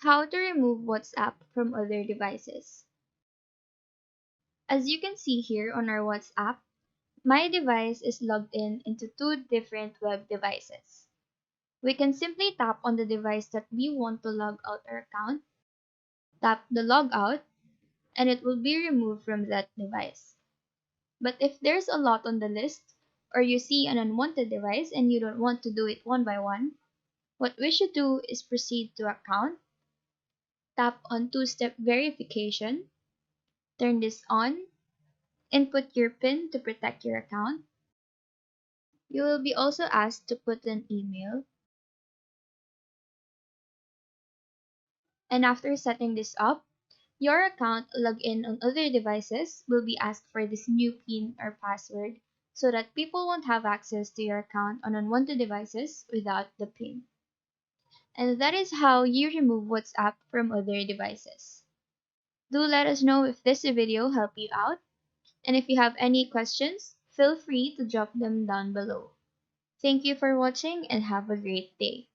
How to remove WhatsApp from other devices. As you can see here on our WhatsApp, my device is logged in into two different web devices. We can simply tap on the device that we want to log out our account, tap the logout, and it will be removed from that device. But if there's a lot on the list, or you see an unwanted device and you don't want to do it one by one, what we should do is proceed to Account, tap on two-step verification, turn this on, input your PIN to protect your account. You will be also asked to put an email, and after setting this up, your account login on other devices will be asked for this new PIN or password so that people won't have access to your account on unwanted devices without the PIN. And that is how you remove WhatsApp from other devices. Do let us know if this video helped you out, and if you have any questions, feel free to drop them down below. Thank you for watching and have a great day.